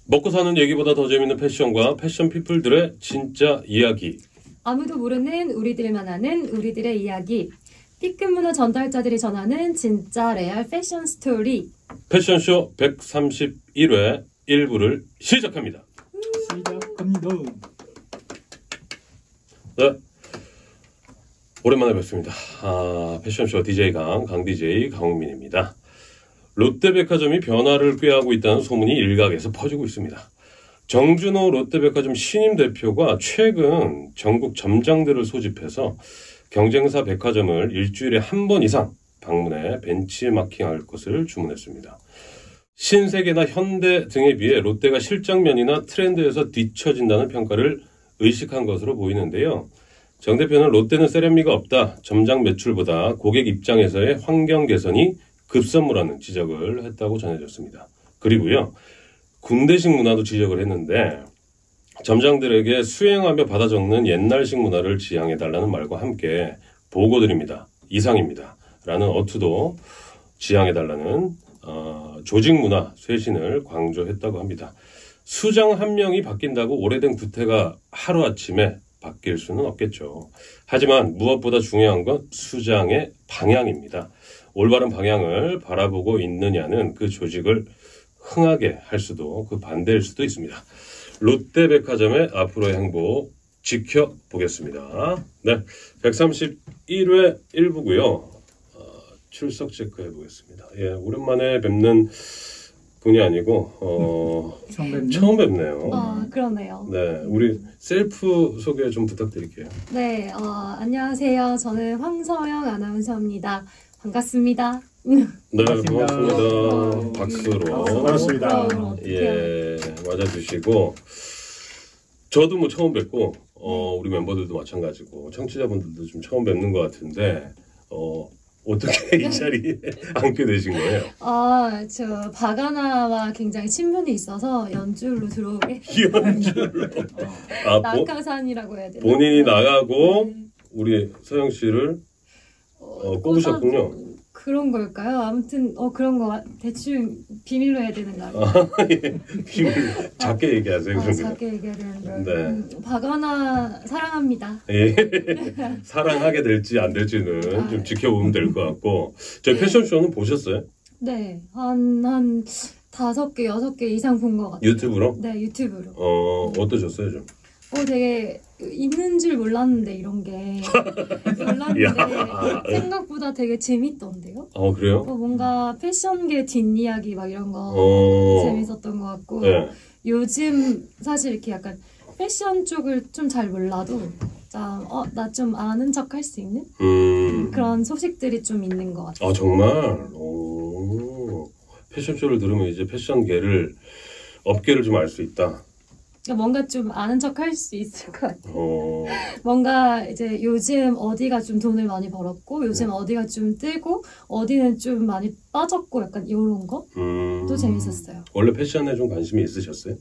먹고 사는 얘기보다 더 재밌는 패션과 패션 피플들의 진짜 이야기. 아무도 모르는 우리들만 아는 우리들의 이야기. B급 문화 전달자들이 전하는 진짜 레알 패션 스토리. 패션쇼 131회 1부를 시작합니다. 시작합니다. 네, 오랜만에 뵙습니다. 패션쇼 DJ 강 DJ 강훈민입니다. 롯데백화점이 변화를 꾀하고 있다는 소문이 일각에서 퍼지고 있습니다. 정준호 롯데백화점 신임 대표가 최근 전국 점장들을 소집해서 경쟁사 백화점을 일주일에 한 번 이상 방문해 벤치마킹할 것을 주문했습니다. 신세계나 현대 등에 비해 롯데가 실적면이나 트렌드에서 뒤처진다는 평가를 의식한 것으로 보이는데요. 정 대표는 롯데는 세련미가 없다, 점장 매출보다 고객 입장에서의 환경 개선이 급선무라는 지적을 했다고 전해졌습니다. 그리고요, 군대식 문화도 지적을 했는데 점장들에게 수행하며 받아 적는 옛날식 문화를 지향해달라는 말과 함께 보고드립니다. 이상입니다. 라는 어투도 지향해달라는 조직 문화 쇄신을 강조했다고 합니다. 수장 한 명이 바뀐다고 오래된 구태가 하루아침에 바뀔 수는 없겠죠. 하지만 무엇보다 중요한 건 수장의 방향입니다. 올바른 방향을 바라보고 있느냐는 그 조직을 흥하게 할 수도 그 반대일 수도 있습니다. 롯데백화점의 앞으로의 행보 지켜보겠습니다. 네, 131회 1부고요. 출석 체크해 보겠습니다. 예, 오랜만에 뵙는 분이 아니고 처음 뵙네요. 그러네요. 네, 우리 셀프 소개 좀 부탁드릴게요. 네, 안녕하세요. 저는 황서영 아나운서입니다. 반갑습니다. 네, 반갑습니다. 반갑습니다. 박수로. 반갑습니다. 예, 맞아주시고 저도 뭐 처음 뵙고 우리 멤버들도 마찬가지고 청취자분들도 좀 처음 뵙는 것 같은데 어떻게 이 자리에 앉게 되신 거예요? 저 바가나와 굉장히 친분이 있어서 연줄로 들어오게. 연주로. 낙하산이라고 해야 되나? 본인이 나가고 우리 서영 씨를 꼽으셨군요. 그런 걸까요? 아무튼 그런 거 대충 비밀로 해야 되는 거 아니에요? 예, 비밀 작게 얘기하세요. 그러면. 작게 얘기해야 되는 거. 네. 바가나 사랑합니다. 예, 사랑하게 될지 안 될지는 좀 지켜보면 될 것 같고 저희 패션쇼는 보셨어요? 네, 한 5개, 6개 이상 본 것 같아요. 유튜브로? 네, 유튜브로. 어떠셨어요 좀? 되게 있는 줄 몰랐는데 이런 게 몰랐는데 생각보다 되게 재밌던데요? 그래요? 뭔가 패션계 뒷이야기 막 이런 거 재밌었던 것 같고 네. 요즘 사실 이렇게 약간 패션 쪽을 좀 잘 몰라도 나 좀 아는 척 할 수 있는 그런 소식들이 좀 있는 것 같아요. 정말? 패션쇼를 들으면 이제 패션계를 업계를 좀 알 수 있다. 뭔가 좀 아는 척 할 수 있을 것 같아요. 뭔가 이제 요즘 어디가 좀 돈을 많이 벌었고 요즘 어디가 좀 뜨고 어디는 좀 많이 빠졌고 약간 이런 것도 재밌었어요. 원래 패션에 좀 관심이 있으셨어요?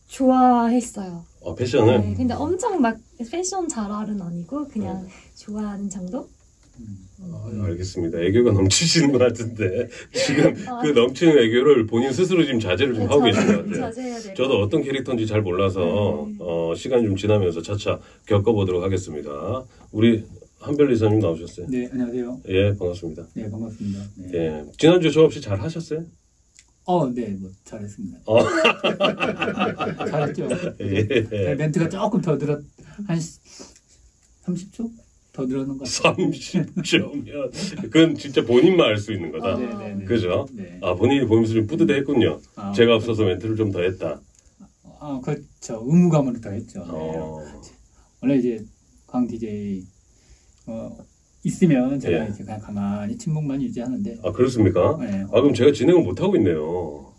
좋아했어요. 패션을? 네, 근데 엄청 막 패션 잘알은 아니고 그냥 좋아하는 정도? 알겠습니다. 애교가 넘치시는 것 같은데 지금 그 넘치는 애교를 본인 스스로 지금 자제를 좀 하고 계신 것 같아요. 자제해야 돼요. 저도 어떤 캐릭터인지 잘 몰라서 시간이 좀 지나면서 차차 겪어보도록 하겠습니다. 우리 한별리사님 나오셨어요? 네, 안녕하세요. 예, 반갑습니다. 네, 반갑습니다. 네. 예, 지난주 저 없이 잘 하셨어요? 네, 뭐 잘했습니다. 어. 잘했죠. 예. 네, 멘트가 조금 더 한 30초 더 늘어난 것 같아요. 30초면 그건 진짜 본인만 알 수 있는 거다. 네. 그죠? 네. 본인이 보면서 좀 뿌듯했군요. 제가 없어서 멘트를 좀 더 했다. 그렇죠. 의무감으로 더 했죠. 네. 원래 이제 강 DJ 있으면 제가 이제 그냥 가만히 침묵만 유지하는데. 그렇습니까? 네. 그럼 제가 진행을 못 하고 있네요.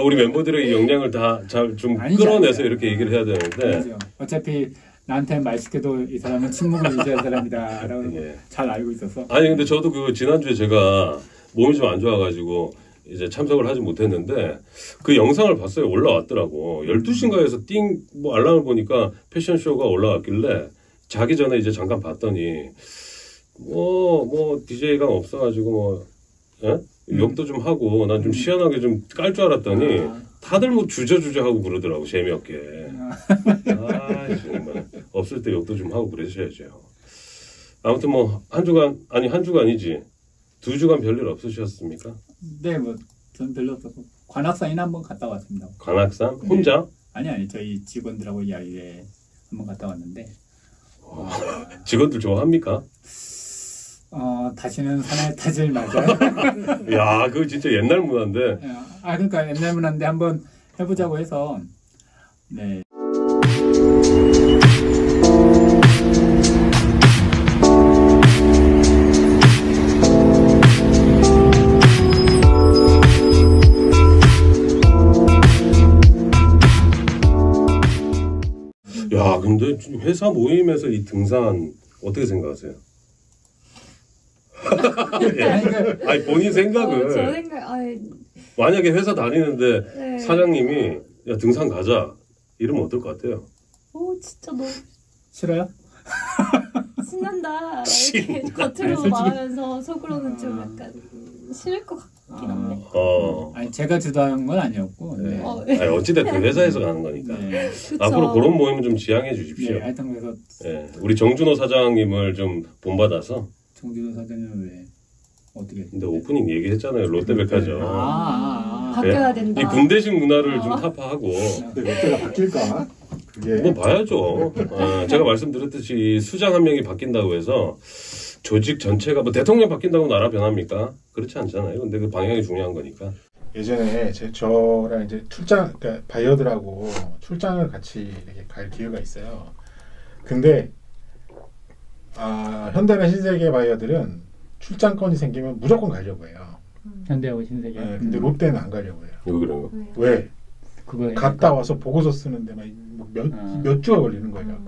우리 멤버들의 이 역량을 다 잘 좀 끌어내서 이렇게 얘기를 해야 되는데. 아니죠. 어차피 나한테 말 시켜도 이 사람은 침묵을 유지할 사람이다라고 잘 알고 있어서. 아니 근데 저도 그 지난주에 제가 몸이 좀 안 좋아가지고 이제 참석을 하지 못했는데 그 영상을 봤어요. 올라왔더라고. 12시인가에서 뭐 알람을 보니까 패션쇼가 올라왔길래 자기 전에 이제 잠깐 봤더니 뭐 DJ가 없어가지고 욕도 좀 하고 난 좀 시원하게 좀 깔 줄 알았더니 다들 뭐 주저주저 하고 그러더라고 재미없게. 아 정말 없을 때 욕도 좀 하고 그러셔야죠. 아무튼 뭐 한 주간이지 2주간 별일 없으셨습니까? 네, 뭐 전 별로 없었고 관악산이나 한번 갔다 왔습니다. 관악산 혼자? 아니 저희 직원들하고 야유회 한번 갔다 왔는데 직원들 좋아합니까? 다시는 산에 타질 말자. 야, 그거 진짜 옛날 문화인데. 그러니까 옛날 문화인데 한번 해보자고 해서 네. 야, 근데 회사 모임에서 이 등산 어떻게 생각하세요? 아니 본인 생각을. 저 생각, 만약에 회사 다니는데 네. 사장님이 야 등산 가자 이러면 어떨 것 같아요? 오 진짜 너무 싫어요? 신난다 이렇게 겉으로 솔직히- 말하면서 속으로는 좀 약간 싫을 것 같긴 한데. 아니 제가 주도한 건 아니었고. 네. 아니, 어찌됐든 회사에서 가는 거니까. 네. 그쵸. 앞으로 그런 모임은 좀 지양해 주십시오. 네, 하여튼 그래서 예, 우리 정준호 사장님을 좀 본받아서. 정준호 사장님은 왜 어떻게? 근데 오프닝 얘기했잖아요. 롯데백화점. 바뀌어야 된다. 이 군대식 문화를 좀 타파하고. 근데 롯데가 바뀔까? 그게 뭐 봐야죠. 제가 말씀드렸듯이 수장 한 명이 바뀐다고 해서 조직 전체가 뭐 대통령 바뀐다고 나라 변합니까? 그렇지 않잖아요. 근데 그 방향이 중요한 거니까. 예전에 저랑 이제 출장, 그러니까 바이어들하고 출장을 같이 이렇게 갈 기회가 있어요. 근데 현대나 신세계 바이어들은 출장권이 생기면 무조건 가려고 해요. 현대하고 신세계. 네, 근데 롯데는 안 가려고 해요. 왜 그런 거? 왜? 그거 갔다 와서 보고서 쓰는데 몇 주가 걸리는 거예요.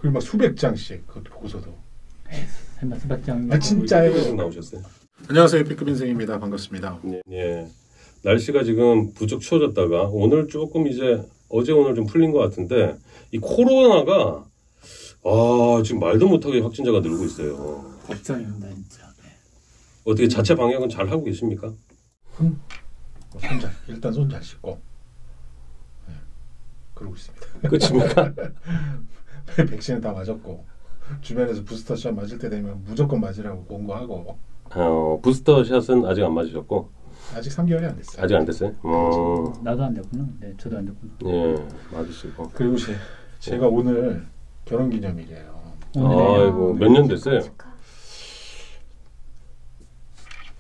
그리고 막 수백 장씩 그 보고서도. 설마 수박장. 진짜예요. 계속 나오셨어요. 안녕하세요, B급 인생입니다. 반갑습니다. 예. 날씨가 지금 부쩍 추워졌다가 오늘 조금 이제 어제 오늘 좀 풀린 것 같은데 이 코로나가 지금 말도 못하게 확진자가 늘고 있어요. 걱정입니다 진짜. 어떻게 자체 방역은 잘 하고 계십니까? 일단 손 잘 씻고. 네, 그러고 있습니다. 끝입니까? 백신은 다 맞았고 주변에서 부스터샷 맞을 때 되면 무조건 맞으라고 공고하고. 부스터 샷은 아직 안 맞으셨고 아직 3개월이 안 됐어요. 아직 안 됐어요? 나도 안 됐구나. 네, 저도 안 됐구나. 예, 맞으시고. 그리고 제가 오늘 결혼기념일이에요. 아이고 몇 년 됐어요?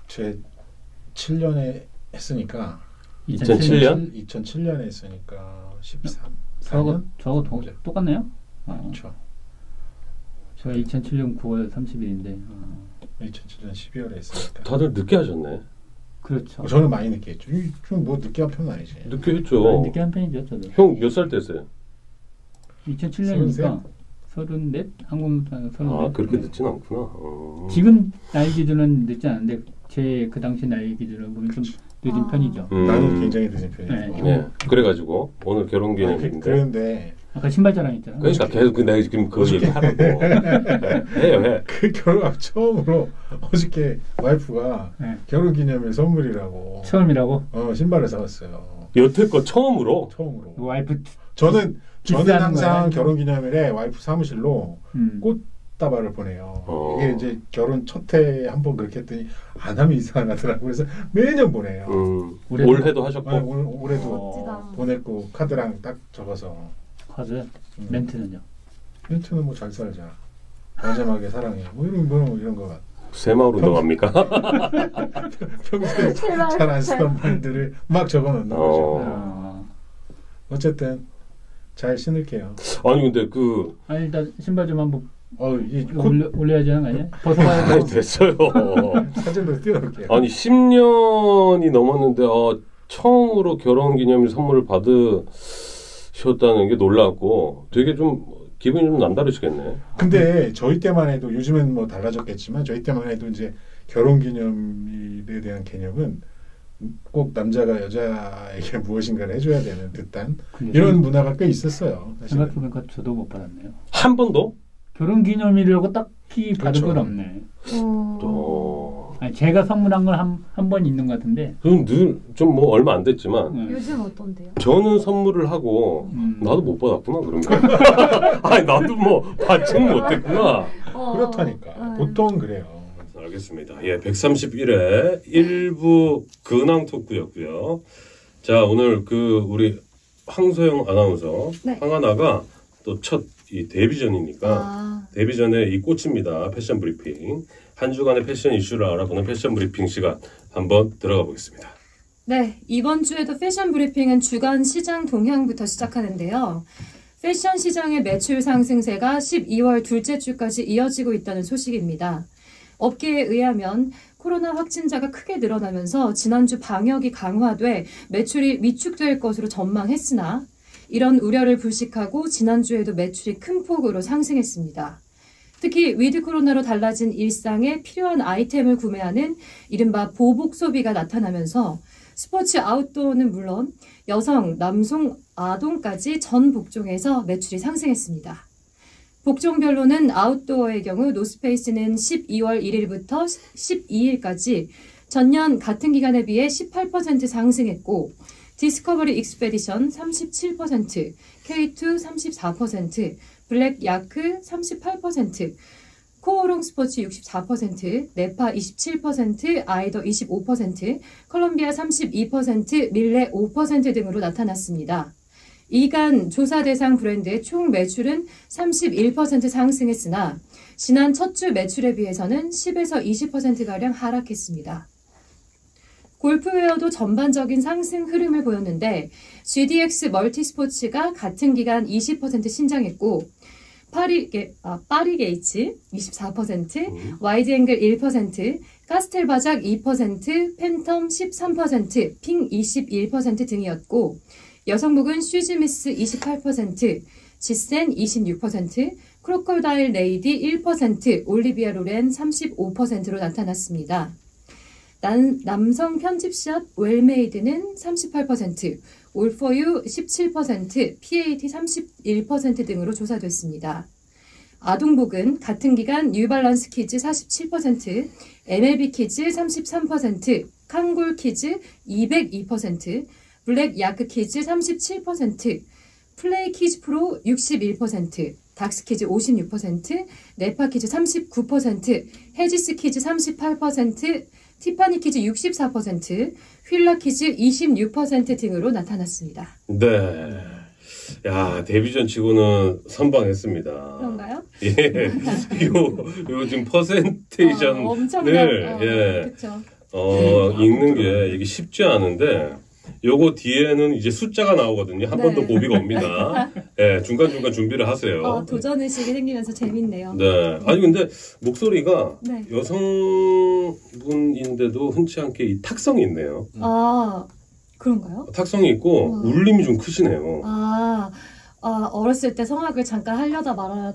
제 7년에 했으니까 2007년? 2007년에 했으니까 13, 저거 4년? 똑같네요. 그렇죠. 제가 2007년 9월 30일인데. 2007년 12월에 했으니까. 다들 늦게 하셨네. 그렇죠. 저는 많이 늦게 했죠. 좀 뭐 늦게 한 편은 아니지. 늦게 했죠. 늦게 한 편이죠, 저도. 형 몇 살 때였어요? 2007년이니까 34? 한국 34. 그렇게 늦진 않구나. 지금 나이 기준은 늦지 않은데 제 그 당시 나이 기준으로 보면 좀 늦은 편이죠. 나는 굉장히 늦은 편이고. 네. 그래가지고 오늘 결혼기념일인데. 그런데 아까 신발 자랑 있잖아. 그러니까 계속 내가 지금 그 얘기 하라고. 해요. 그 결혼 처음으로 어저께 와이프가 네. 결혼기념일 선물이라고 처음이라고? 신발을 사왔어요. 여태껏 처음으로. 처음으로. 와이프 저는 비싼 항상 거야? 결혼기념일에 와이프 사무실로 꽃다발을 보내요. 이게 이제 결혼 첫 해에 한번 그렇게 했더니 안 하면 이상하더라고. 그래서 매년 보내요. 올해도 하셨고. 올해도 멋지다. 보냈고 카드랑 딱 적어서. 카드 멘트는요? 멘트는 뭐 잘 살자. 마지막에 사랑해. 뭐 이런 거. 새마을 운동합니까? 평소에 잘 안 쓰던 말들을 막 적어놓는 거죠. 어쨌든 잘 신을게요. 아니 근데 아니 일단 신발 좀 한번 올려야지 하는 거 아니야? 벗어봐야 아니 됐어요. 사진도 띄워놓을게요. 아니 10년이 넘었는데 처음으로 결혼기념일 선물을 받으셨다는 게 놀랍고 되게 좀 기분이 좀 남다르시겠네. 근데 저희 때만 해도 요즘은 뭐 달라졌겠지만 저희 때만 해도 이제 결혼기념일에 대한 개념은 꼭 남자가 여자에게 무엇인가를 해줘야 되는 듯한 이런 문화가 꽤 있었어요. 사실은. 생각해보니까 저도 못 받았네요. 한 번도? 결혼기념일이라고 딱히 받은 그렇죠. 건 없네. 아니, 제가 선물한 건 한 번 있는 것 같은데. 그럼 늘좀 뭐 얼마 안 됐지만 요즘 어떤데요? 저는 선물을 하고 나도 못 받았구나 그러면. 아니 나도 뭐 받지는 못했구나. 그렇다니까. 보통 그래요. 알겠습니다. 예, 131회 1부 근황 토크였고요. 자, 오늘 우리 황소영 아나운서, 네. 황하나가 또 첫 이 데뷔전이니까 데뷔전에 이 꽃입니다. 패션 브리핑. 한 주간의 패션 이슈를 알아보는 패션 브리핑 시간 한번 들어가 보겠습니다. 네, 이번 주에도 패션 브리핑은 주간 시장 동향부터 시작하는데요. 패션 시장의 매출 상승세가 12월 둘째 주까지 이어지고 있다는 소식입니다. 업계에 의하면 코로나 확진자가 크게 늘어나면서 지난주 방역이 강화돼 매출이 위축될 것으로 전망했으나 이런 우려를 불식하고 지난주에도 매출이 큰 폭으로 상승했습니다. 특히 위드 코로나로 달라진 일상에 필요한 아이템을 구매하는 이른바 보복 소비가 나타나면서 스포츠 아웃도어는 물론 여성, 남성, 아동까지 전 복종에서 매출이 상승했습니다. 복종별로는 아웃도어의 경우 노스페이스는 12월 1일부터 12일까지 전년 같은 기간에 비해 18% 상승했고 디스커버리 익스페디션 37%, K2 34%, 블랙 야크 38%, 코오롱 스포츠 64%, 네파 27%, 아이더 25%, 컬럼비아 32%, 밀레 5% 등으로 나타났습니다. 이간 조사 대상 브랜드의 총 매출은 31% 상승했으나 지난 첫 주 매출에 비해서는 10에서 20%가량 하락했습니다. 골프웨어도 전반적인 상승 흐름을 보였는데 GDX 멀티스포츠가 같은 기간 20% 신장했고 파리게이츠 24%, 와이드앵글 1%, 카스텔바작 2%, 팬텀 13%, 핑 21% 등이었고 여성복은 슈즈미스 28%, 지센 26%, 크로커다일 레이디 1%, 올리비아 로렌 35%로 나타났습니다. 남성 편집샵 웰메이드는 38%, 올포유 17%, PAT 31% 등으로 조사됐습니다. 아동복은 같은 기간 뉴발란스 키즈 47%, MLB 키즈 33%, 칸골 키즈 202%, 블랙 야크 키즈 37%, 플레이 키즈 프로 61%, 닥스 키즈 56%, 네파 키즈 39%, 헤지스 키즈 38%, 티파니 키즈 64%, 휠라 키즈 26% 등으로 나타났습니다. 네. 야, 데뷔전 치고는 선방했습니다. 그런가요? 예. 요 지금 퍼센테이션을 그쵸. 읽는 게 이게 쉽지 않은데 요거 뒤에는 이제 숫자가 나오거든요. 한 번 더 고비가 옵니다. 예, 중간중간 준비를 하세요. 도전의식이 생기면서 재밌네요. 네. 아니 근데 목소리가 네. 여성분인데도 흔치 않게 이 탁성이 있네요. 아, 그런가요? 탁성이 있고 울림이 좀 크시네요. 어렸을 때 성악을 잠깐 하려다 말았.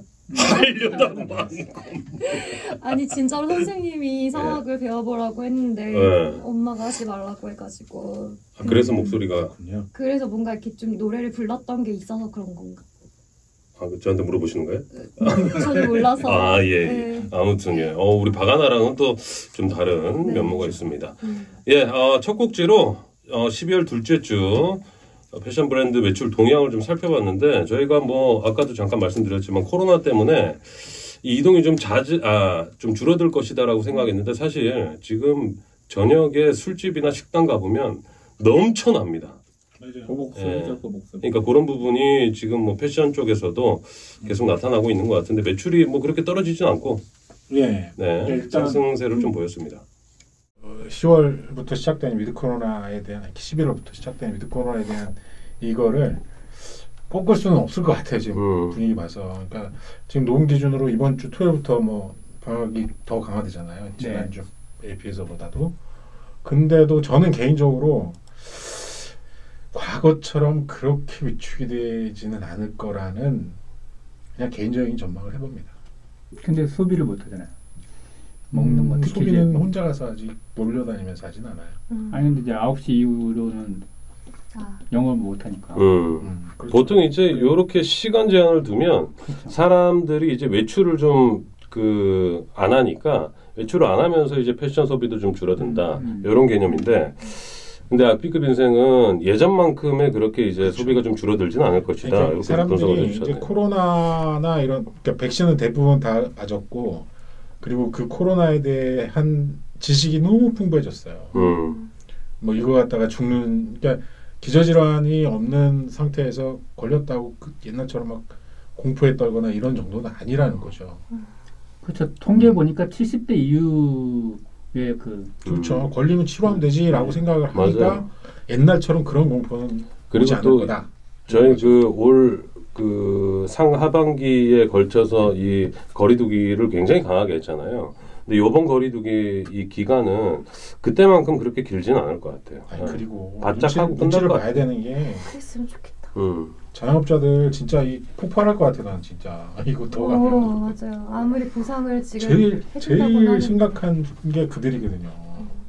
아니 진짜로 선생님이 성악을 배워보라고 했는데 엄마가 하지 말라고 해가지고. 그래서 목소리가. 그래서 뭔가 이렇게 좀 노래를 불렀던 게 있어서 그런 건가? 저한테 물어보시는 거예요? 저는 몰라서. 예. 네. 아무튼 예. 우리 바가나랑은 또 좀 다른 면모가 있습니다. 예. 첫 곡지로 12월 둘째 주 패션 브랜드 매출 동향을 좀 살펴봤는데 저희가 뭐 아까도 잠깐 말씀드렸지만 코로나 때문에 이 이동이 좀 좀 줄어들 것이다라고 생각했는데 사실 지금 저녁에 술집이나 식당 가보면 넘쳐납니다. 목소리죠, 그러니까 그런 부분이 지금 뭐 패션 쪽에서도 계속 나타나고 있는 것 같은데 매출이 뭐 그렇게 떨어지진 않고 네, 상승세를 좀 보였습니다. 10월부터 시작된 위드 코로나에 대한 11월부터 시작된 위드 코로나에 대한 이거를 꺾을 수는 없을 것 같아요. 지금 분위기 봐서. 그러니까 지금 녹음 기준으로 이번 주 토요일부터 뭐 방역이 더 강화되잖아요. 지난주에 비해서보다도. 근데도 저는 개인적으로 과거처럼 그렇게 위축이 되지는 않을 거라는 그냥 개인적인 전망을 해봅니다. 근데 소비를 못 하잖아요. 먹는 거 특히 소비는 혼자 가서 아직 몰려다니면서 하진 않아요. 아니 근데 이제 9시 이후로는 영업을 못 하니까. 그렇죠. 보통 이제 이렇게 시간 제한을 두면 사람들이 이제 외출을 좀 안 하니까 외출을 안 하면서 이제 패션 소비도 좀 줄어든다. 이런 개념인데 근데 B급 인생은 예전만큼의 그렇게 이제 소비가 좀 줄어들지는 않을 것이다. 그러니까 이렇게 분석을 사람들이 해주셨네요. 이제 코로나나 이런 그러니까 백신은 대부분 다 맞았고 그리고 그 코로나에 대한 지식이 너무 풍부해졌어요. 뭐 이거 갖다가 죽는 그러니까 기저질환이 없는 상태에서 걸렸다고 그 옛날처럼 막 공포에 떨거나 이런 정도는 아니라는 거죠. 그렇죠. 통계 보니까 70대 이후에 그렇죠. 걸리면 치료하면 되지라고 생각을 하니까 맞아요. 옛날처럼 그런 공포는 오지 그리고 않을 또 거다. 저희 올 상하반기에 걸쳐서 이 거리두기를 굉장히 강하게 했잖아요. 근데 이번 거리두기 이 기간은 그때만큼 그렇게 길지는 않을 것 같아요. 아니, 그리고 바짝 하고 끝날 눈치를 것 봐야 되는 게 그랬으면 좋겠다. 자영업자들 진짜 이 폭발할 것 같아. 난 진짜 이거 더 가면 맞아요. 아무리 보상을 지금 제일 해준다고는 하는데. 심각한 게 그들이거든요.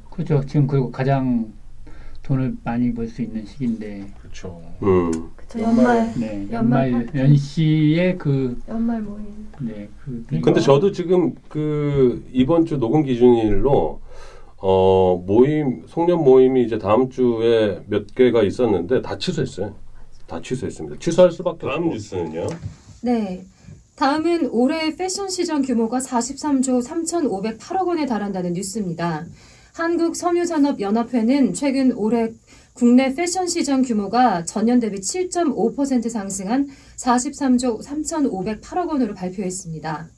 그렇죠. 지금 그리고 가장 돈을 많이 벌 수 있는 시기인데. 그렇죠. 그쵸, 연말 네, 연말 연말 파티. 연시에 연말 모임. 네, 근데 저도 지금 이번 주 녹음 기준일로 송년 모임이 이제 다음 주에 몇 개가 있었는데 다 취소했어요. 다 취소했습니다. 취소할 수밖에 없고. 다음 뉴스는요? 네. 다음은 올해 패션 시장 규모가 43조 3,508억 원에 달한다는 뉴스입니다. 한국섬유산업연합회는 최근 올해 국내 패션 시장 규모가 전년 대비 7.5% 상승한 43조 3,508억 원으로 발표했습니다.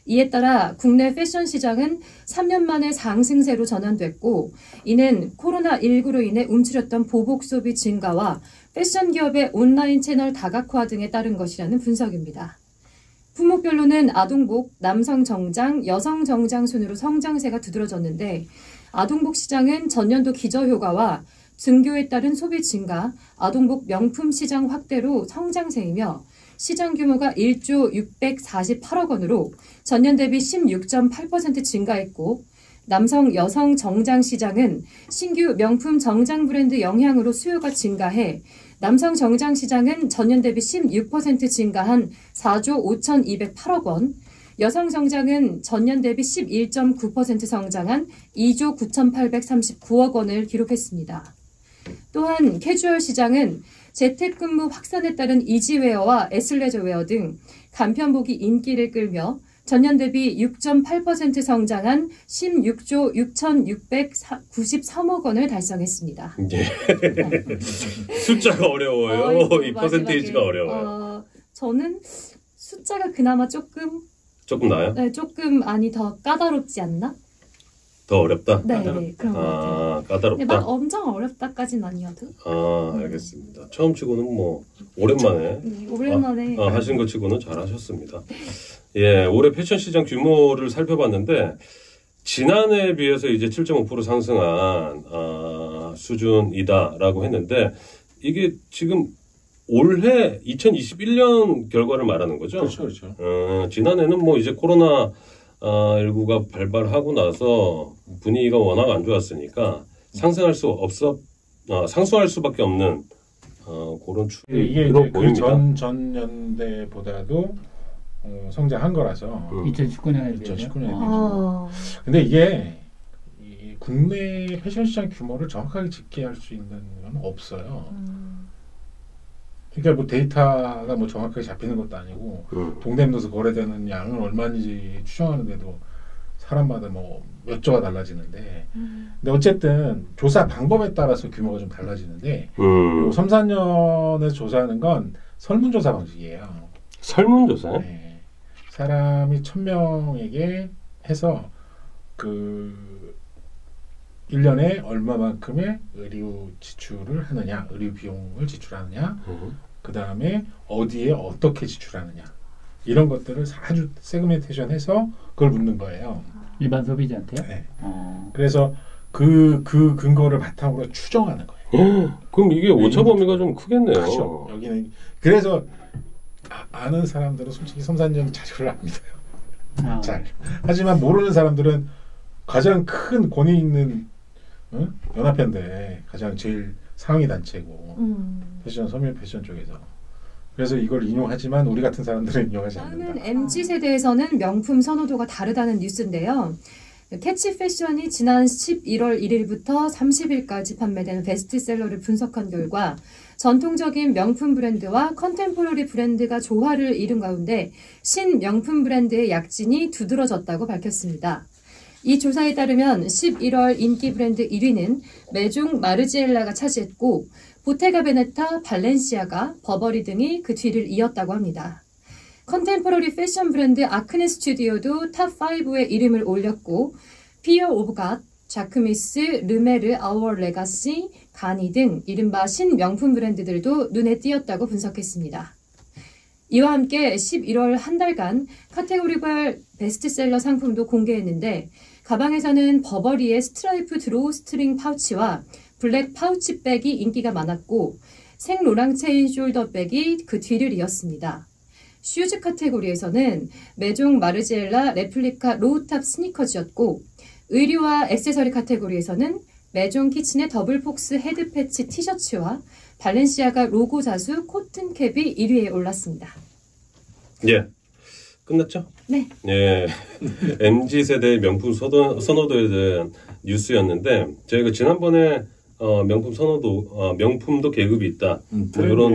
이에 따라 국내 패션 시장은 3년 만에 상승세로 전환됐고 이는 코로나19로 인해 움츠렸던 보복 소비 증가와 패션 기업의 온라인 채널 다각화 등에 따른 것이라는 분석입니다. 품목별로는 아동복, 남성 정장, 여성 정장 순으로 성장세가 두드러졌는데 아동복 시장은 전년도 기저효과와 증교에 따른 소비 증가, 아동복 명품 시장 확대로 성장세이며 시장 규모가 1조 648억 원으로 전년 대비 16.8% 증가했고 남성 여성 정장 시장은 신규 명품 정장 브랜드 영향으로 수요가 증가해 남성 정장 시장은 전년 대비 16% 증가한 4조 5,208억 원, 여성 정장은 전년 대비 11.9% 성장한 2조 9,839억 원을 기록했습니다. 또한 캐주얼 시장은 재택근무 확산에 따른 이지웨어와 애슬레저웨어 등 간편복이 인기를 끌며 전년 대비 6.8% 성장한 16조 6,693억 원을 달성했습니다. 예. 숫자가 어려워요. 이 퍼센테이지가 어려워요. 저는 숫자가 그나마 조금 나아요? 네, 조금 더 까다롭지 않나? 더 어렵다? 네, 그런 것 같아요. 까다롭다? 근데 막 엄청 어렵다까지는 아니어도. 알겠습니다. 처음 치고는 뭐 오랜만에 오랜만에 하신 것 치고는 잘하셨습니다. 예, 올해 패션 시장 규모를 살펴봤는데 지난해에 비해서 이제 7.5% 상승한 수준이다라고 했는데 이게 지금 올해 2021년 결과를 말하는 거죠? 그렇죠. 지난해는 뭐 이제 코로나 19가 발발하고 나서 분위기가 워낙 안 좋았으니까 상승할 수 상수할 수밖에 없는 그런 이게 추세로 이제 보입니다. 전년대보다도 성장한 거라서 2019년에 비해서. 2019년에 근데 이게 이 국내 패션 시장 규모를 정확하게 집계할 수 있는 건 없어요. 그러니까 뭐 데이터가 뭐 정확하게 잡히는 것도 아니고 동대문에서 거래되는 양은 얼마인지 추정하는데도 사람마다 뭐 몇 조가 달라지는데 근데 어쨌든 조사 방법에 따라서 규모가 좀 달라지는데 섬산년에서 조사하는 건 설문조사 방식이에요. 설문조사? 네. 사람이 1,000명에게 해서 1년에 얼마만큼의 의류 지출을 하느냐, 의류 비용을 지출하느냐, 그 다음에 어디에 어떻게 지출하느냐 이런 것들을 아주 세그멘테이션해서 그걸 묻는 거예요. 일반 소비자한테요? 네. 그래서 그 근거를 바탕으로 추정하는 거예요. 그럼 이게 오차 범위가 좀 크겠네요. 그렇죠. 여기는 그래서 아는 사람들은 솔직히 섬산전 자료를 안 믿어요. 잘. 하지만 모르는 사람들은 가장 큰 권위 있는 연합회인데 가장 제일 상위 단체고 섬유 패션 쪽에서 그래서 이걸 인용하지만 우리 같은 사람들은 인용하지 않는다. 다음은 MZ세대에서는 명품 선호도가 다르다는 뉴스인데요. 캐치 패션이 지난 11월 1일부터 30일까지 판매된 베스트셀러를 분석한 결과 전통적인 명품 브랜드와 컨템포러리 브랜드가 조화를 이룬 가운데 신명품 브랜드의 약진이 두드러졌다고 밝혔습니다. 이 조사에 따르면 11월 인기 브랜드 1위는 메종 마르지엘라가 차지했고 보테가 베네타, 발렌시아가, 버버리 등이 그 뒤를 이었다고 합니다. 컨템포러리 패션 브랜드 아크네 스튜디오도 탑5에 이름을 올렸고 피어 오브 갓, 자크미스, 르메르, 아워 레가시, 가니 등 이른바 신명품 브랜드들도 눈에 띄었다고 분석했습니다. 이와 함께 11월 한 달간 카테고리별 베스트셀러 상품도 공개했는데 가방에서는 버버리의 스트라이프 드로우 스트링 파우치와 블랙 파우치백이 인기가 많았고 생로랑 체인 숄더백이 그 뒤를 이었습니다. 슈즈 카테고리에서는 메종 마르지엘라 레플리카 로우탑 스니커즈였고 의류와 액세서리 카테고리에서는 메종 키친의 더블 폭스 헤드 패치 티셔츠와 발렌시아가 로고 자수 코튼 캡이 1위에 올랐습니다. 예. 끝났죠? 네. 예. MZ세대의 명품 선호도에 대한 뉴스였는데 저희가 지난번에 명품 선호도, 명품도 계급이 있다. 뭐 이런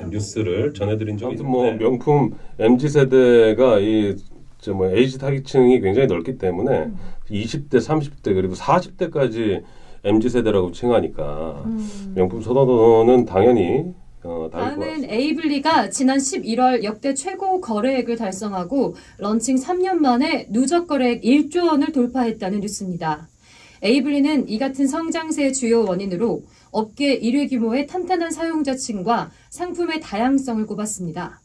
뉴스를 전해드린 적이 있는데 뭐 명품 MZ세대가 에이지 타깃층이 굉장히 넓기 때문에 20대, 30대 그리고 40대까지 MZ세대라고 칭하니까 명품 선호도는 당연히 다음은 에이블리가 지난 11월 역대 최고 거래액을 달성하고 런칭 3년 만에 누적 거래액 1조 원을 돌파했다는 뉴스입니다. 에이블리는 이 같은 성장세의 주요 원인으로 업계 1위 규모의 탄탄한 사용자층과 상품의 다양성을 꼽았습니다.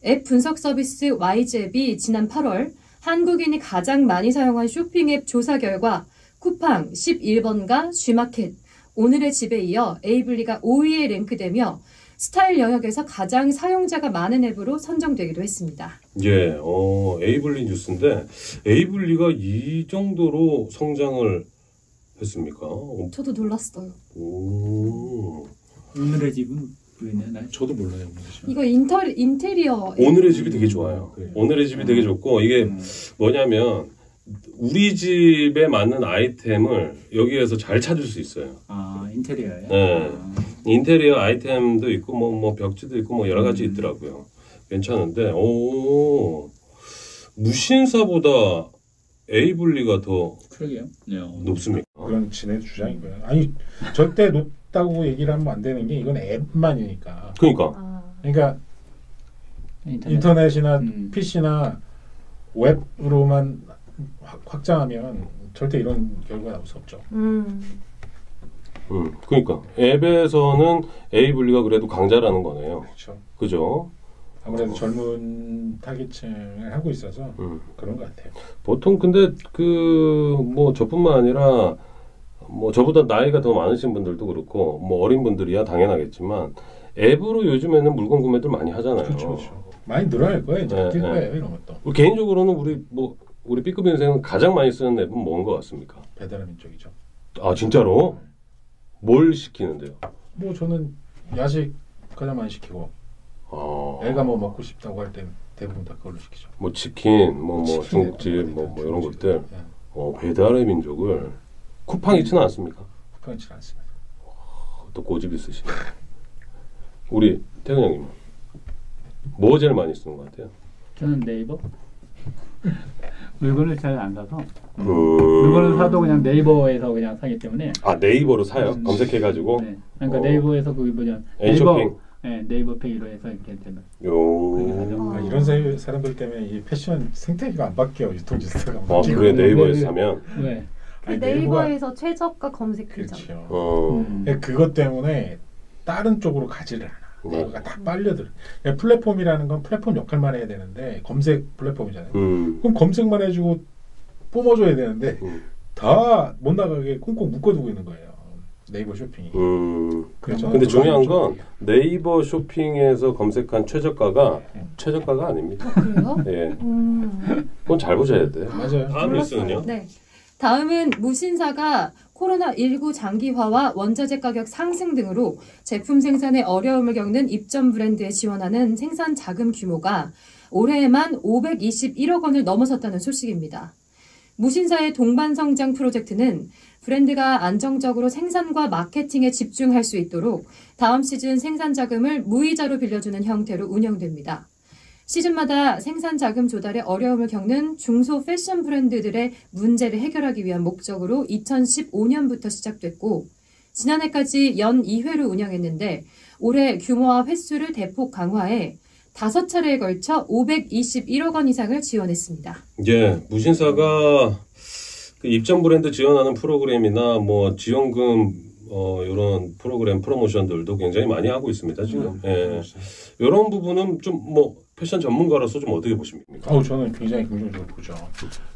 앱 분석 서비스 YZ앱이 지난 8월 한국인이 가장 많이 사용한 쇼핑 앱 조사 결과 쿠팡 11번가 G마켓, 오늘의 집에 이어 에이블리가 5위에 랭크되며 스타일 영역에서 가장 사용자가 많은 앱으로 선정되기도 했습니다. 예, 에이블리 뉴스인데 에이블리가 이 정도로 성장을 했습니까? 저도 놀랐어요. 오늘의 집은 왜냐? 저도 몰라요. 이거 인테리어. 오늘의 집이 되게 좋아요. 오늘의 집이 되게 좋고 이게 뭐냐면 우리 집에 맞는 아이템을 여기에서 잘 찾을 수 있어요. 아, 인테리어예요? 네. 인테리어 아이템도 있고 뭐 벽지도 있고 뭐 여러 가지 있더라고요. 괜찮은데 무신사보다 에이블리가 더 그러게요. 높습니까? 그런 진의 주장이고요. 아니 절대 높다고 얘기를 하면 안 되는 게 이건 앱만이니까. 그러니까 인터넷이나 PC나 웹으로만 확장하면 절대 이런 결과가 나올 수 없죠. 그러니까 앱에서는 에이블리가 그래도 강자라는 거네요. 그렇죠. 그죠? 아무래도 젊은 타깃층을 하고 있어서 그런 것 같아요. 보통 근데 뭐 저뿐만 아니라 뭐 저보다 나이가 더 많으신 분들도 그렇고 뭐 어린 분들이야 당연하겠지만 앱으로 요즘에는 물건 구매들 많이 하잖아요. 그렇죠. 많이 늘어날 거예요. 이제 뛸 거예요. 이런 것도. 개인적으로는 우리 B급 인생은 가장 많이 쓰는 앱은 뭔 것 같습니까? 배달의 민족이죠. 아 진짜로? 뭘 시키는데요? 뭐 저는 야식 가장 많이 시키고 애가 뭐 먹고 싶다고 할 때 대부분 다 그걸로 시키죠. 뭐 치킨, 뭐 중국집, 뭐 이런 것들. 배달의 민족을 쿠팡 있지는 않습니까? 쿠팡 있지는 않습니다. 또 고집 있으시네. 우리 태근 형님은 뭐 제일 많이 쓰는 것 같아요? 저는 네이버. 물건을 잘 안 사서 물건을 사도 그냥 네이버에서 그냥 사기 때문에. 아 네이버로 사요? 검색해가지고? 네. 그러니까 네이버에서 그게 뭐냐 네이버 네, 네이버 페이로 해서 이렇게 되면. 이런 사람들 때문에 이 패션 생태계가 안 바뀌어. 유통지수가 안 바뀌고. 그래 네이버에서 사면? 네. 네이버에서 최저가 검색되죠. 그렇죠. 그것 때문에 다른 쪽으로 가지를 않아. 네이버가 다 빨려들어. 플랫폼이라는 건 플랫폼 역할만 해야 되는데 검색 플랫폼이잖아요. 그럼 검색만 해주고 뿜어줘야 되는데 다 못 나가게 꽁꽁 묶어두고 있는 거예요. 네이버 쇼핑이. 그렇죠. 근데 중요한 건 네이버 쇼핑에서 검색한 최저가가 아닙니다. 그래요? 예. 그건 잘 보셔야 돼요. 맞아요. 다음 뉴스는요? 네. 다음은 무신사가 코로나19 장기화와 원자재 가격 상승 등으로 제품 생산에 어려움을 겪는 입점 브랜드에 지원하는 생산 자금 규모가 올해에만 521억 원을 넘어섰다는 소식입니다. 무신사의 동반성장 프로젝트는 브랜드가 안정적으로 생산과 마케팅에 집중할 수 있도록 다음 시즌 생산 자금을 무이자로 빌려주는 형태로 운영됩니다. 시즌마다 생산 자금 조달에 어려움을 겪는 중소 패션 브랜드들의 문제를 해결하기 위한 목적으로 2015년부터 시작됐고 지난해까지 연 2회로 운영했는데 올해 규모와 횟수를 대폭 강화해 5차례에 걸쳐 521억 원 이상을 지원했습니다. 예, 무신사가 그 입점 브랜드 지원하는 프로그램이나 뭐 지원금 이런 프로그램 프로모션들도 굉장히 많이 하고 있습니다 지금. 예, 이런 부분은 좀 뭐 패션 전문가로서 좀 어떻게 보십니까? 저는 굉장히 긍정적으로 보죠.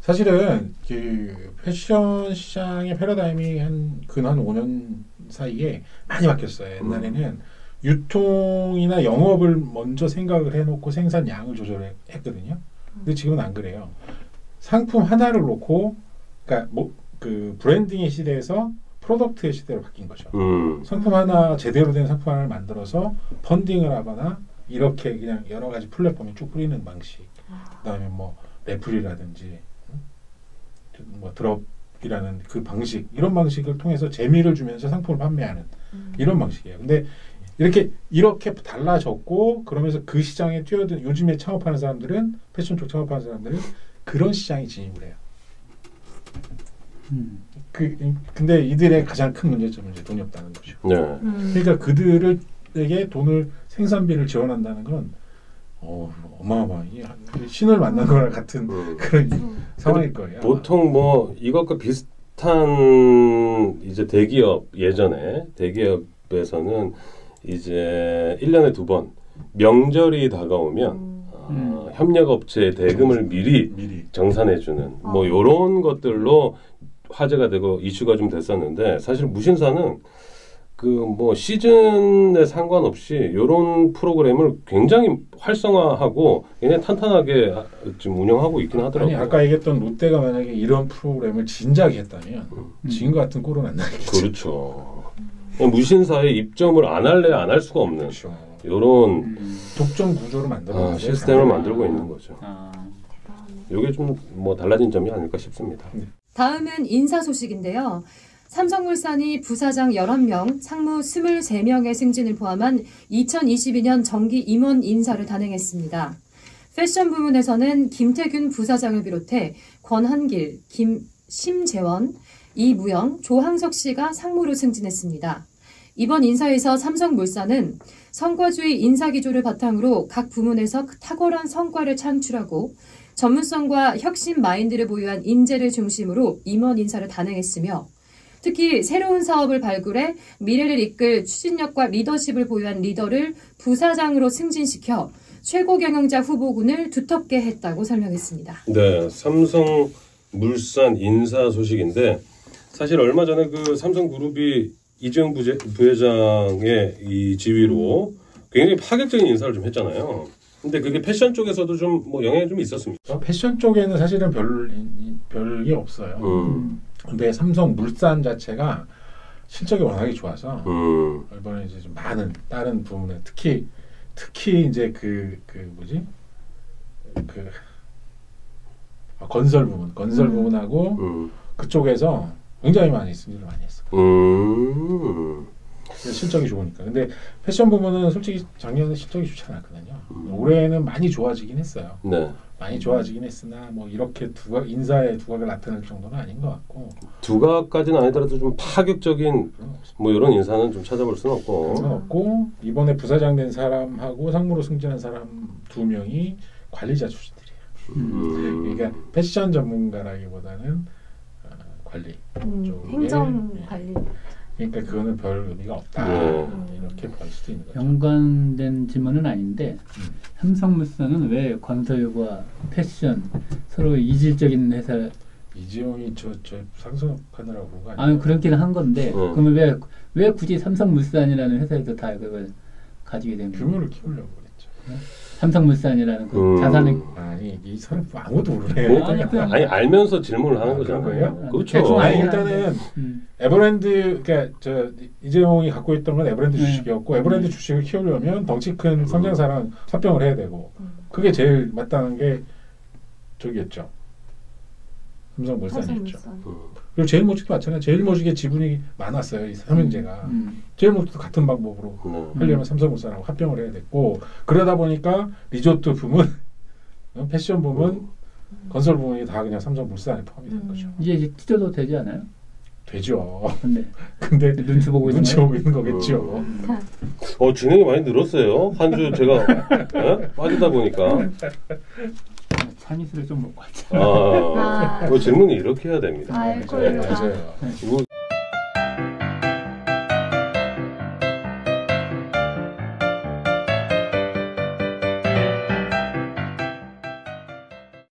사실은 그 패션 시장의 패러다임이 근 5년 사이에 많이 바뀌었어요. 옛날에는 유통이나 영업을 먼저 생각을 해놓고 생산량을 조절했거든요. 근데 지금은 안 그래요. 상품 하나를 놓고, 그러니까 그 브랜딩의 시대에서 프로덕트의 시대로 바뀐 거죠. 상품 하나, 제대로 된 상품 하나를 만들어서 펀딩을 하거나 이렇게 그냥 여러 가지 플랫폼에 쭉 뿌리는 방식. 그다음에 뭐 레플이라든지 뭐 드롭이라는 그 방식, 이런 방식을 통해서 재미를 주면서 상품을 판매하는 이런 방식이에요. 근데 이렇게 달라졌고, 그러면서 그 시장에 뛰어든 요즘에 창업하는 사람들은, 패션 쪽 창업하는 사람들은 그런 시장에 진입을 해요. 근데 이들의 가장 큰 문제점은 이제 돈이 없다는 거죠. 네. 그러니까 그들에게 돈을, 생산비를 지원한다는 건 어마어마한 신을 만난 거랑 같은 그런 상황일 거예요. 보통 뭐 이것과 비슷한 이제 대기업, 예전에 대기업에서는 이제 1년에 2번 명절이 다가오면 협력업체에 대금을 미리 정산해주는 뭐 이런 것들로 화제가 되고 이슈가 좀 됐었는데, 사실 무신사는 그 뭐 시즌에 상관없이 이런 프로그램을 굉장히 활성화하고 굉장히 탄탄하게 지금 운영하고 있긴 하더라고요. 아니, 아까 얘기했던 롯데가 만약에 이런 프로그램을 진작에 했다면 지금 같은 꼴은 안 나겠죠. 그렇죠. 무신사에 입점을 안 할래 안 할 수가 없는 그렇죠. 이런 독점 구조를 만들어 시스템을 만들고 있는 거죠. 이게 좀 뭐 달라진 점이 아닐까 싶습니다. 다음은 인사 소식인데요. 삼성물산이 부사장 11명, 상무 23명의 승진을 포함한 2022년 정기 임원 인사를 단행했습니다. 패션 부문에서는 김태균 부사장을 비롯해 권한길, 심재원, 이무영, 조항석 씨가 상무로 승진했습니다. 이번 인사에서 삼성물산은 성과주의 인사기조를 바탕으로 각 부문에서 탁월한 성과를 창출하고 전문성과 혁신 마인드를 보유한 인재를 중심으로 임원 인사를 단행했으며, 특히 새로운 사업을 발굴해 미래를 이끌 추진력과 리더십을 보유한 리더를 부사장으로 승진시켜 최고 경영자 후보군을 두텁게 했다고 설명했습니다. 네, 삼성물산 인사 소식인데, 사실 얼마 전에 그 삼성그룹이 이재용 부회장의 이 지위로 굉장히 파격적인 인사를 좀 했잖아요. 근데 그게 패션 쪽에서도 좀 뭐 영향이 좀 있었습니까? 패션 쪽에는 사실은 별게 없어요. 근데 삼성물산 자체가 실적이 워낙에 좋아서 이번에 이제 좀 많은 다른 부분에 특히 이제 건설 부분하고 그쪽에서 굉장히 많이 승진을 많이 했어요. 실적이 좋으니까. 근데 패션 부분은 솔직히 작년에 실적이 좋지 않았거든요. 올해는 많이 좋아지긴 했어요. 네. 많이 좋아지긴 했으나 뭐 이렇게 인사의 두각을 나타낼 정도는 아닌 것 같고. 두각까지는 아니더라도 좀 파격적인 뭐 이런 인사는 좀 찾아볼 수는 없고. 이번에 부사장 된 사람하고 상무로 승진한 사람 2명이 관리자 출신들이에요. 그러니까 패션 전문가라기보다는 관리 쪽에, 행정 관리. 그러니까 그거는 별 의미가 없다. 이렇게 볼 수도 있는 거죠. 연관된 질문은 아닌데 삼성물산은 왜 건설과 패션 서로 이질적인 회사? 이재용이 저 상승하느라고 그런 거 아니에요? 아니 그렇기는 한 건데 그러면 왜 굳이 삼성물산이라는 회사에서 다 그걸 가지게 된 거예요? 규모를 키우려고 그랬죠. 삼성물산이라는 그 자산을 아니 이 사람 아무도 모르네. 아니 알면서 질문을 하는 그런 거잖아요. 거예요? 그렇죠. 아니 일단은 에버랜드, 그러니까 이재용이 갖고 있던 건 에버랜드 주식이었고, 에버랜드 주식을 키우려면 덩치 큰 성장사랑 합병을 해야 되고, 그게 제일 마땅한 게 저기였죠. 삼성물산이었죠. 삼성물산. 그리고 제일모직도 마찬가지. 제일모직의 지분이 많았어요. 이 삼형제가. 제일모직도 같은 방법으로 하려면 삼성물산하고 합병을 해야 됐고 그러다 보니까 리조트 부문, 패션 부문, 건설 부문이 다 그냥 삼성물산에 포함이 된 거죠. 이제 투자도 되지 않아요? 되죠. 근데 근데 눈치 보고 있는 눈치 거예요? 보고 있는 거겠죠. 진행이 많이 늘었어요. 한 주 제가 빠지다 보니까. 차니스를 좀 먹고 왔죠. 질문이 이렇게 해야 됩니다. 아이고, 맞아요. 이거